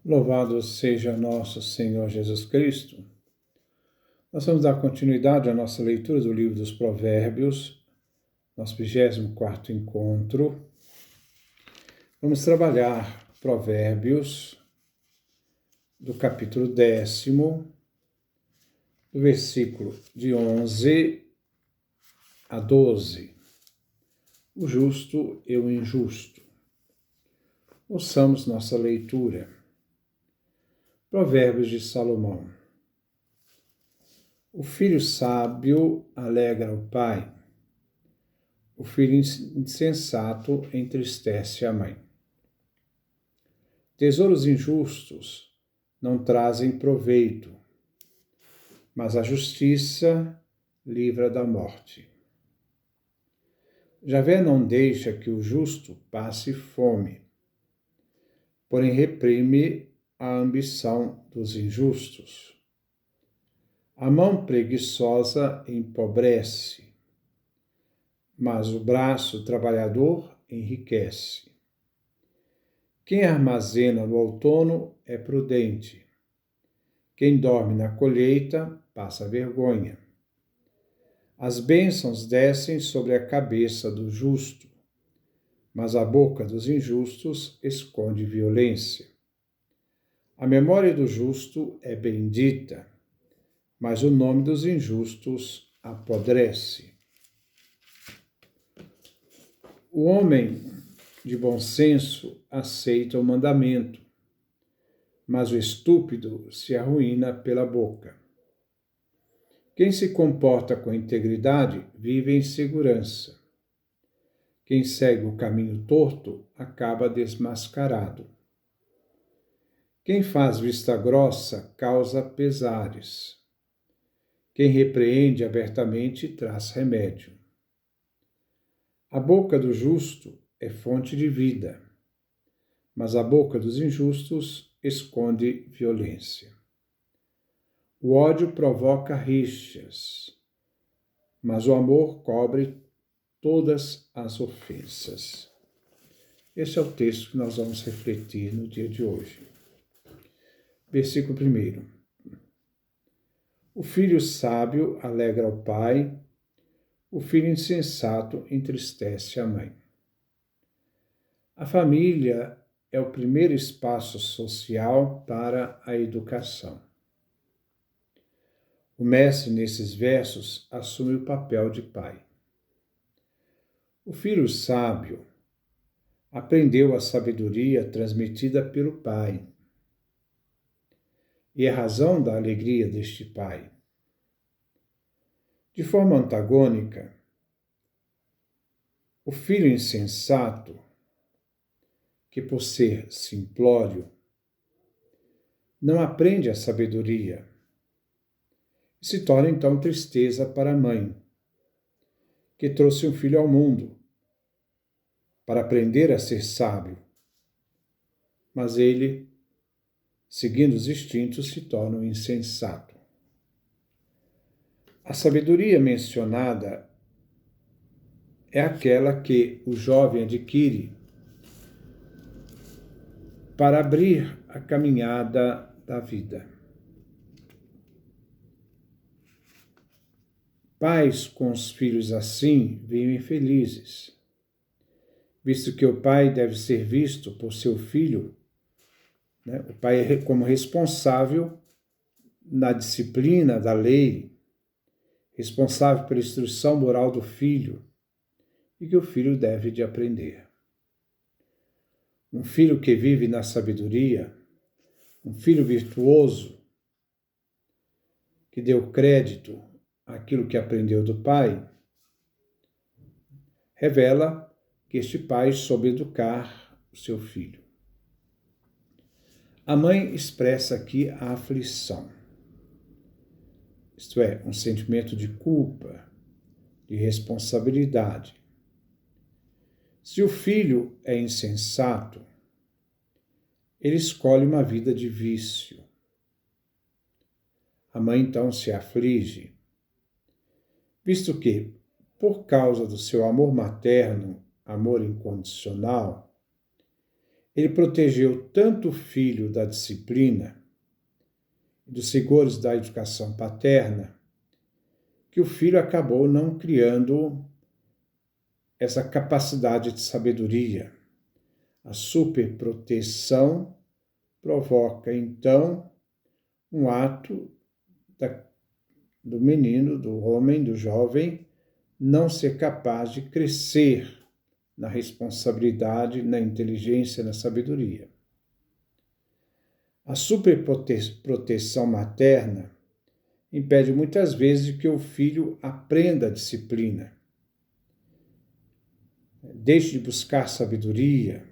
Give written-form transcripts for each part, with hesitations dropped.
Louvado seja nosso Senhor Jesus Cristo. Nós vamos dar continuidade à nossa leitura do livro dos Provérbios, nosso 24º encontro. Vamos trabalhar Provérbios do capítulo 10º, do versículo de 11 a 12. O justo e o injusto. Ouçamos nossa leitura. Provérbios de Salomão. O filho sábio alegra o pai. O filho insensato entristece a mãe. Tesouros injustos não trazem proveito, mas a justiça livra da morte. Javé não deixa que o justo passe fome, porém reprime a ambição dos injustos. A mão preguiçosa empobrece, mas o braço trabalhador enriquece. Quem armazena no outono é prudente. Quem dorme na colheita passa vergonha. As bênçãos descem sobre a cabeça do justo, mas a boca dos injustos esconde violência. A memória do justo é bendita, mas o nome dos injustos apodrece. O homem de bom senso aceita o mandamento, mas o estúpido se arruína pela boca. Quem se comporta com integridade vive em segurança. Quem segue o caminho torto acaba desmascarado. Quem faz vista grossa causa pesares. Quem repreende abertamente traz remédio. A boca do justo é fonte de vida, mas a boca dos injustos esconde violência. O ódio provoca rixas, mas o amor cobre todas as ofensas. Esse é o texto que nós vamos refletir no dia de hoje. Versículo 1. O filho sábio alegra o pai, o filho insensato entristece a mãe. A família é o primeiro espaço social para a educação. O mestre, nesses versos, assume o papel de pai. O filho sábio aprendeu a sabedoria transmitida pelo pai. E é razão da alegria deste pai. De forma antagônica, o filho insensato, que por ser simplório, não aprende a sabedoria e se torna então tristeza para a mãe, que trouxe um filho ao mundo para aprender a ser sábio, mas ele, seguindo os instintos, se torna um insensato. A sabedoria mencionada é aquela que o jovem adquire para abrir a caminhada da vida. Pais com os filhos assim vivem felizes, visto que o pai deve ser visto por seu filho, né? O pai é como responsável na disciplina da lei, responsável pela instrução moral do filho e que o filho deve de aprender. Um filho que vive na sabedoria, um filho virtuoso, que deu crédito àquilo que aprendeu do pai, revela que este pai soube educar o seu filho. A mãe expressa aqui a aflição, isto é, um sentimento de culpa, de responsabilidade. Se o filho é insensato, ele escolhe uma vida de vício. A mãe então se aflige, visto que, por causa do seu amor materno, amor incondicional, Ele protegeu tanto o filho da disciplina, dos rigores da educação paterna, que o filho acabou não criando essa capacidade de sabedoria. A superproteção provoca, então, um ato do menino, do homem, do jovem, não ser capaz de crescer na responsabilidade, na inteligência, na sabedoria. A superproteção materna impede muitas vezes que o filho aprenda a disciplina, deixe de buscar sabedoria,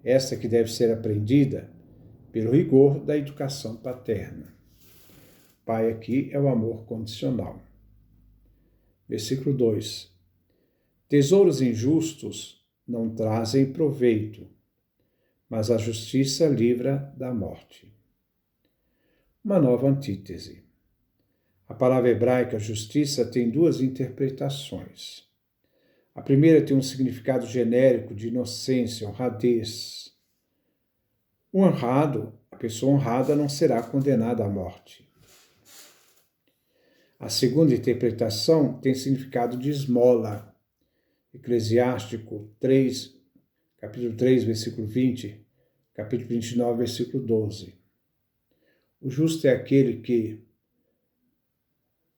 essa que deve ser aprendida pelo rigor da educação paterna. Pai aqui é o amor condicional. Versículo 2. Tesouros injustos não trazem proveito, mas a justiça livra da morte. Uma nova antítese. A palavra hebraica justiça tem duas interpretações. A primeira tem um significado genérico de inocência, honradez. O honrado, a pessoa honrada não será condenada à morte. A segunda interpretação tem significado de esmola. Eclesiástico 3, capítulo 3, versículo 20, capítulo 29, versículo 12. O justo é aquele que,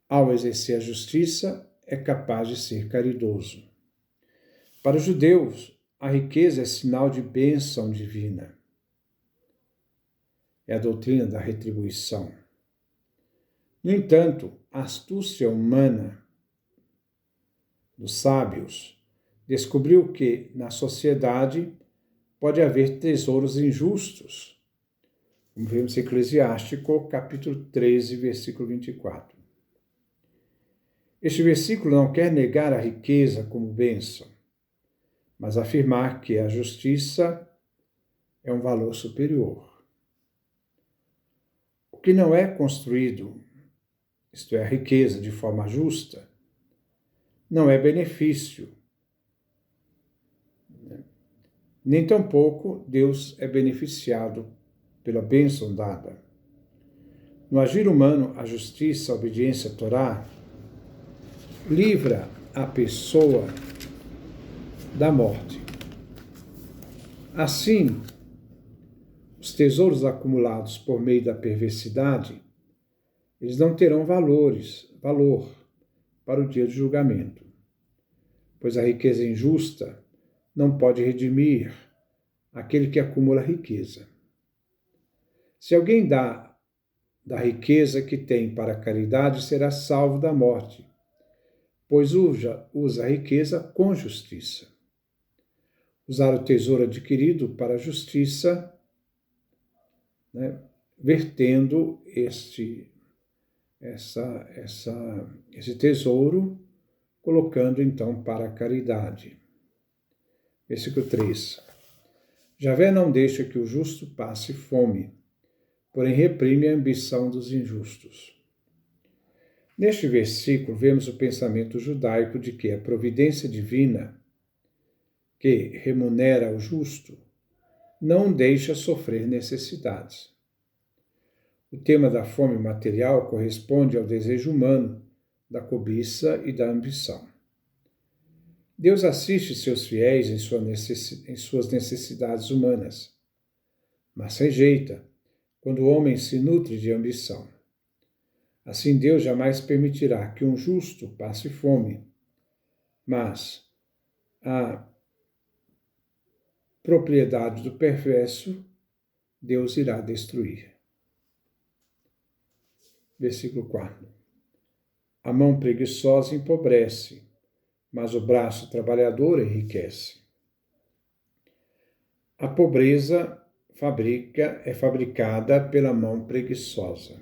ao exercer a justiça, é capaz de ser caridoso. Para os judeus, a riqueza é sinal de bênção divina. É a doutrina da retribuição. No entanto, a astúcia humana dos sábios descobriu que, na sociedade, pode haver tesouros injustos. Como vemos em Eclesiástico, capítulo 13, versículo 24. Este versículo não quer negar a riqueza como bênção, mas afirmar que a justiça é um valor superior. O que não é construído, isto é, a riqueza de forma justa, não é benefício. Nem tampouco Deus é beneficiado pela bênção dada. No agir humano, a justiça, a obediência à Torá, livra a pessoa da morte. Assim, os tesouros acumulados por meio da perversidade, eles não terão valor para o dia do julgamento, pois a riqueza injusta não pode redimir aquele que acumula riqueza. Se alguém dá da riqueza que tem para a caridade, será salvo da morte, pois usa a riqueza com justiça. Usar o tesouro adquirido para a justiça, vertendo esse tesouro, colocando então para a caridade. Versículo 3. Javé não deixa que o justo passe fome, porém reprime a ambição dos injustos. Neste versículo, vemos o pensamento judaico de que a providência divina, que remunera o justo, não deixa sofrer necessidades. O tema da fome material corresponde ao desejo humano, da cobiça e da ambição. Deus assiste seus fiéis em suas necessidades humanas, mas rejeita quando o homem se nutre de ambição. Assim, Deus jamais permitirá que um justo passe fome, mas a propriedade do perverso Deus irá destruir. Versículo 4. A mão preguiçosa empobrece, mas o braço trabalhador enriquece. A pobreza é fabricada pela mão preguiçosa.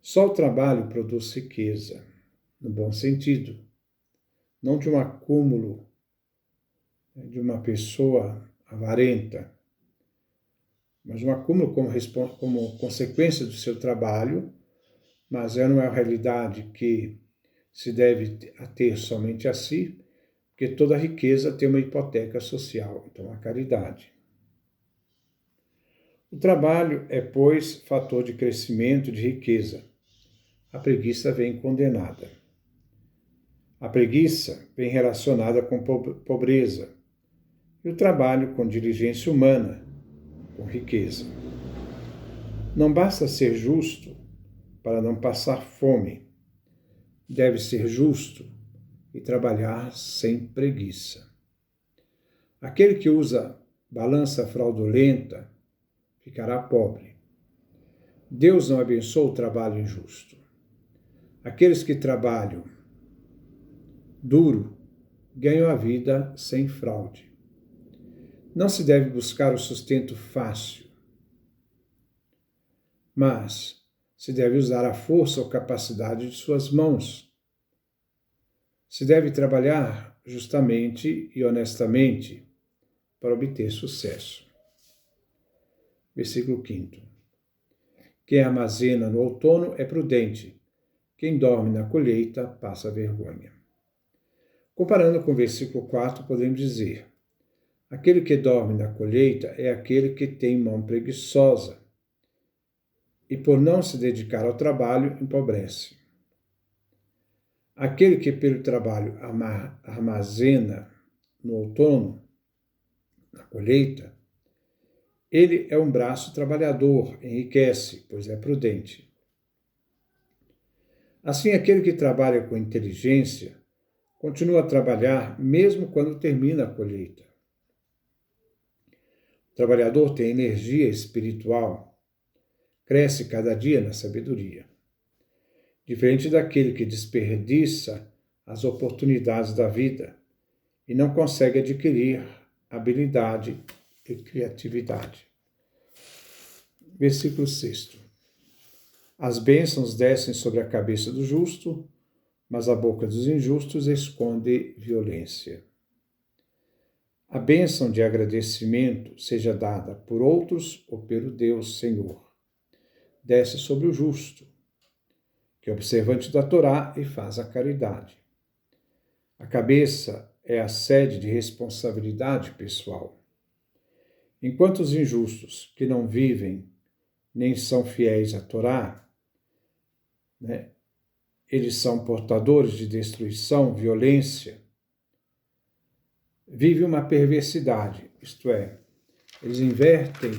Só o trabalho produz riqueza, no bom sentido, não de um acúmulo de uma pessoa avarenta, mas um acúmulo como consequência do seu trabalho, mas não é uma realidade que se deve ter somente a si, porque toda riqueza tem uma hipoteca social, então a caridade. O trabalho é, pois, fator de crescimento e de riqueza. A preguiça vem condenada. A preguiça vem relacionada com pobreza e o trabalho com diligência humana, com riqueza. Não basta ser justo para não passar fome. Deve ser justo e trabalhar sem preguiça. Aquele que usa balança fraudulenta ficará pobre. Deus não abençoa o trabalho injusto. Aqueles que trabalham duro ganham a vida sem fraude. Não se deve buscar o sustento fácil, mas se deve usar a força ou capacidade de suas mãos. Se deve trabalhar justamente e honestamente para obter sucesso. Versículo 5. Quem armazena no outono é prudente. Quem dorme na colheita passa vergonha. Comparando com o versículo 4, podemos dizer: aquele que dorme na colheita é aquele que tem mão preguiçosa e, por não se dedicar ao trabalho, empobrece. Aquele que pelo trabalho armazena no outono, na colheita, ele é um braço trabalhador, enriquece, pois é prudente. Assim, aquele que trabalha com inteligência continua a trabalhar mesmo quando termina a colheita. O trabalhador tem energia espiritual, cresce cada dia na sabedoria. Diferente daquele que desperdiça as oportunidades da vida e não consegue adquirir habilidade e criatividade. Versículo 6. As bênçãos descem sobre a cabeça do justo, mas a boca dos injustos esconde violência. A bênção de agradecimento, seja dada por outros ou pelo Deus Senhor, desce sobre o justo, que é observante da Torá e faz a caridade. A cabeça é a sede de responsabilidade pessoal. Enquanto os injustos, que não vivem nem são fiéis à Torá, eles são portadores de destruição, violência, vivem uma perversidade, isto é, eles invertem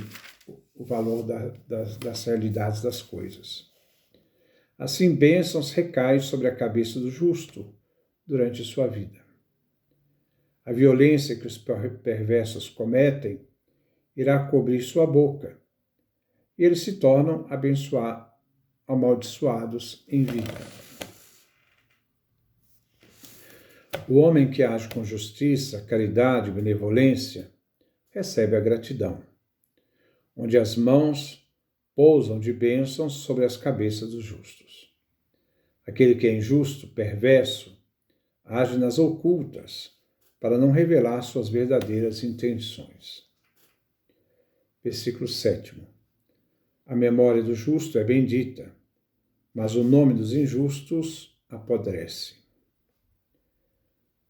o valor das realidades das coisas. Assim, bênçãos recaem sobre a cabeça do justo durante sua vida. A violência que os perversos cometem irá cobrir sua boca, e eles se tornam amaldiçoados em vida. O homem que age com justiça, caridade e benevolência recebe a gratidão, onde as mãos pousam de bênçãos sobre as cabeças dos justos. Aquele que é injusto, perverso, age nas ocultas para não revelar suas verdadeiras intenções. Versículo 7. A memória do justo é bendita, mas o nome dos injustos apodrece.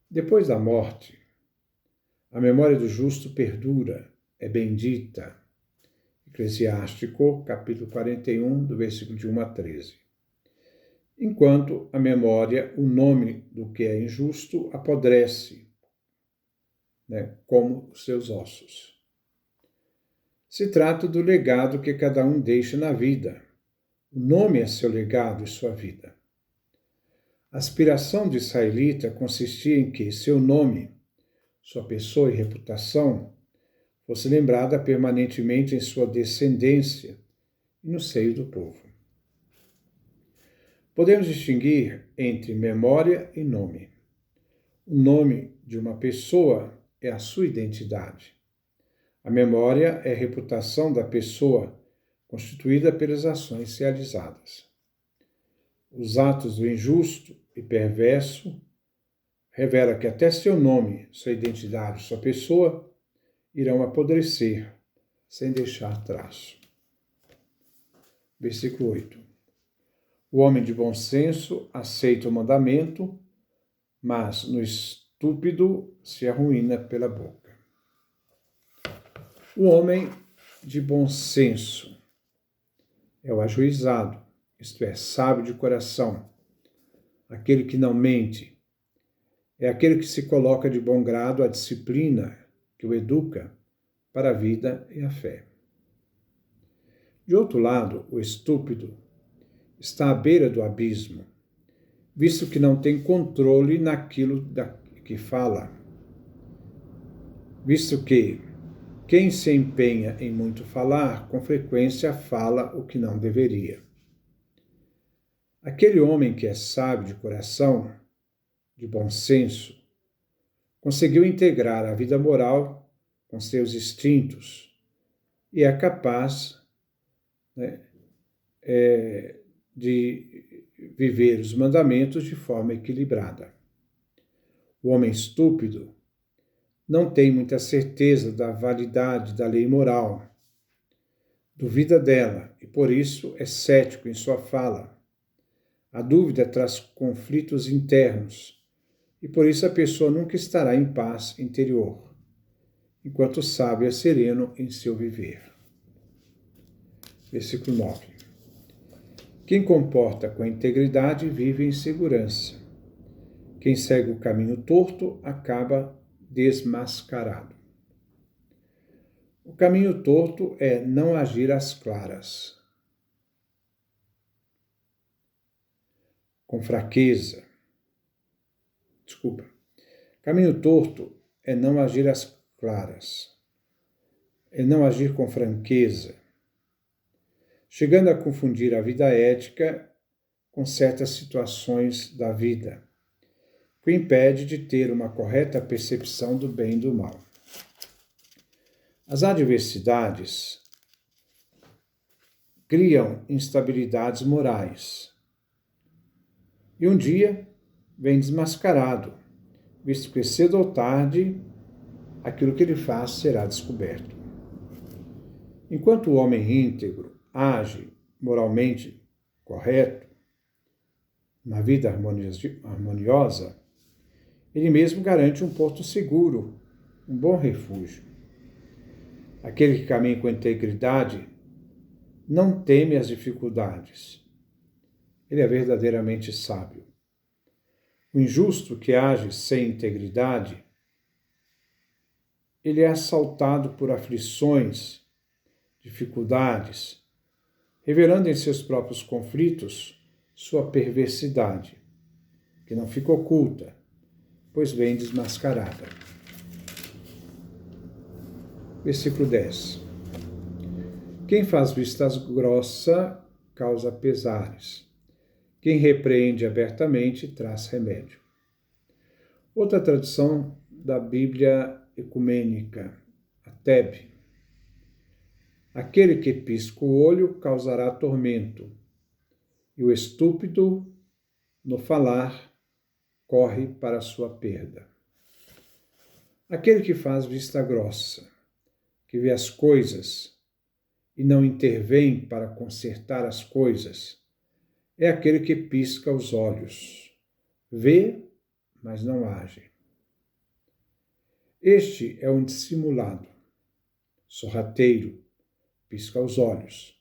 Depois da morte, a memória do justo perdura, é bendita. Eclesiástico, capítulo 41, do versículo de 1 a 13. Enquanto a memória, o nome do que é injusto, apodrece, como os seus ossos. Se trata do legado que cada um deixa na vida. O nome é seu legado e sua vida. A aspiração do israelita consistia em que seu nome, sua pessoa e reputação fosse lembrada permanentemente em sua descendência e no seio do povo. Podemos distinguir entre memória e nome. O nome de uma pessoa é a sua identidade. A memória é a reputação da pessoa, constituída pelas ações realizadas. Os atos do injusto e perverso revelam que até seu nome, sua identidade, sua pessoa irão apodrecer sem deixar traço. Versículo 8. O homem de bom senso aceita o mandamento, mas no estúpido se arruína pela boca. O homem de bom senso é o ajuizado, isto é, sábio de coração, aquele que não mente, é aquele que se coloca de bom grado à disciplina que o educa para a vida e a fé. De outro lado, o estúpido está à beira do abismo, visto que não tem controle naquilo que fala, visto que quem se empenha em muito falar, com frequência fala o que não deveria. Aquele homem que é sábio de coração, de bom senso, conseguiu integrar a vida moral com seus instintos e é capaz, né, de viver os mandamentos de forma equilibrada. O homem estúpido não tem muita certeza da validade da lei moral, duvida dela e, por isso, é cético em sua fala. A dúvida traz conflitos internos e, por isso, a pessoa nunca estará em paz interior, enquanto o sábio é sereno em seu viver. Versículo 9. Quem comporta com integridade vive em segurança. Quem segue o caminho torto acaba desmascarado. O caminho torto é não agir às claras, com fraqueza. Caminho torto é não agir às claras, é não agir com franqueza, chegando a confundir a vida ética com certas situações da vida, que o impede de ter uma correta percepção do bem e do mal. As adversidades criam instabilidades morais. E um dia vem desmascarado, visto que cedo ou tarde aquilo que ele faz será descoberto. Enquanto o homem íntegro age moralmente correto, na vida harmoniosa, ele mesmo garante um porto seguro, um bom refúgio. Aquele que caminha com integridade não teme as dificuldades. Ele é verdadeiramente sábio. O injusto que age sem integridade, ele é assaltado por aflições, dificuldades, revelando em seus próprios conflitos sua perversidade, que não fica oculta, pois vem desmascarada. Versículo 10. Quem faz vista grossa causa pesares. Quem repreende abertamente traz remédio. Outra tradução da Bíblia ecumênica, a TEB. Aquele que pisca o olho causará tormento, e o estúpido, no falar, corre para a sua perda. Aquele que faz vista grossa, que vê as coisas e não intervém para consertar as coisas, é aquele que pisca os olhos, vê, mas não age. Este é um dissimulado, sorrateiro, pisca os olhos.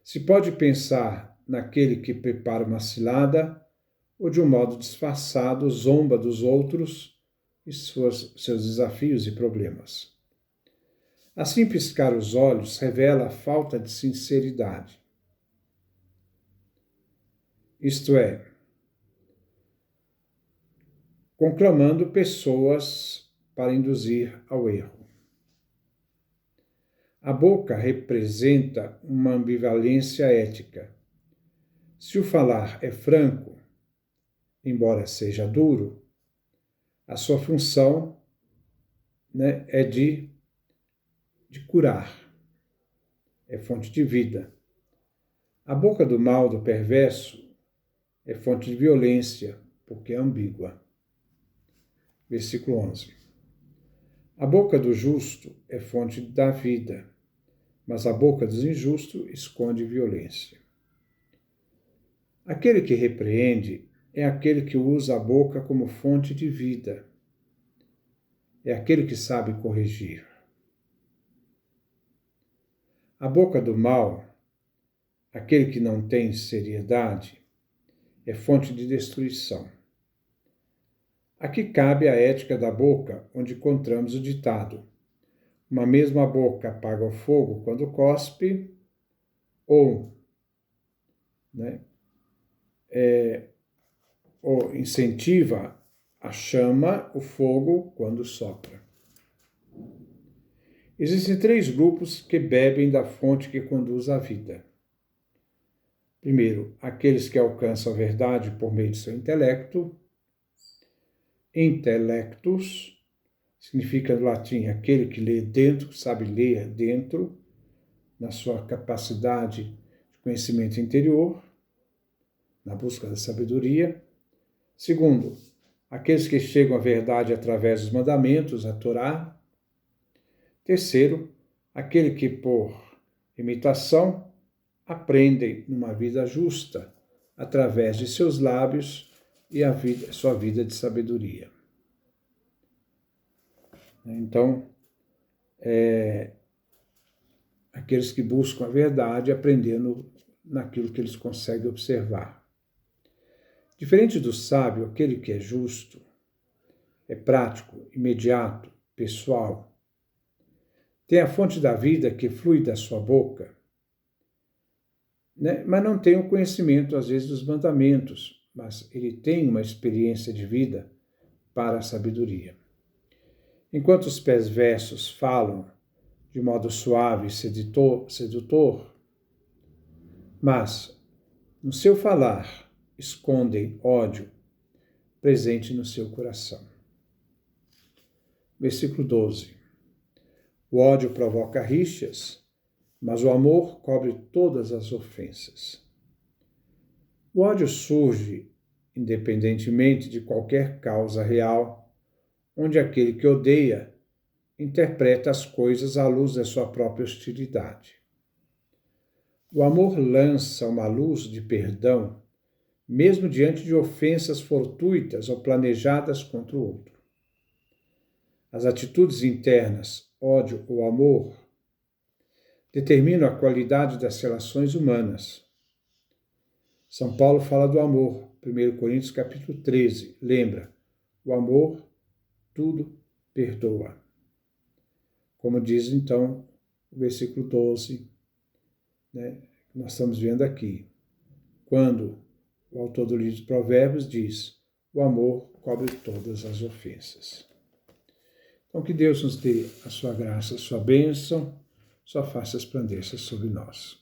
Se pode pensar naquele que prepara uma cilada ou, de um modo disfarçado, zomba dos outros e seus desafios e problemas. Assim, piscar os olhos revela a falta de sinceridade. Isto é, conclamando pessoas para induzir ao erro. A boca representa uma ambivalência ética. Se o falar é franco, embora seja duro, a sua função, é de curar, é fonte de vida. A boca do mal, do perverso, é fonte de violência, porque é ambígua. Versículo 11. A boca do justo é fonte da vida, mas a boca dos injustos esconde violência. Aquele que repreende é aquele que usa a boca como fonte de vida. É aquele que sabe corrigir. A boca do mal, aquele que não tem seriedade, é fonte de destruição. Aqui cabe a ética da boca, onde encontramos o ditado: uma mesma boca apaga o fogo quando cospe, ou, ou incentiva a chama, o fogo, quando sopra. Existem 3 grupos que bebem da fonte que conduz à vida. Primeiro, aqueles que alcançam a verdade por meio de seu intelecto. Intelectus significa no latim aquele que lê dentro, sabe ler dentro, na sua capacidade de conhecimento interior, na busca da sabedoria. Segundo, aqueles que chegam à verdade através dos mandamentos, a Torá. Terceiro, aquele que, por imitação, aprendem numa vida justa, através de seus lábios e sua vida de sabedoria. Então, aqueles que buscam a verdade aprendendo naquilo que eles conseguem observar. Diferente do sábio, aquele que é justo, é prático, imediato, pessoal, tem a fonte da vida que flui da sua boca, mas não tem o conhecimento, às vezes, dos mandamentos, mas ele tem uma experiência de vida para a sabedoria. Enquanto os perversos falam de modo suave e sedutor, mas no seu falar escondem ódio presente no seu coração. Versículo 12. O ódio provoca rixas, mas o amor cobre todas as ofensas. O ódio surge independentemente de qualquer causa real, onde aquele que odeia interpreta as coisas à luz da sua própria hostilidade. O amor lança uma luz de perdão, mesmo diante de ofensas fortuitas ou planejadas contra o outro. As atitudes internas, ódio ou amor, determinam a qualidade das relações humanas. São Paulo fala do amor, 1 Coríntios capítulo 13, lembra, o amor tudo perdoa. Como diz então o versículo 12, nós estamos vendo aqui, quando o autor do livro de Provérbios diz, o amor cobre todas as ofensas. Então, que Deus nos dê a sua graça, a sua bênção, sua face resplandeça sobre nós.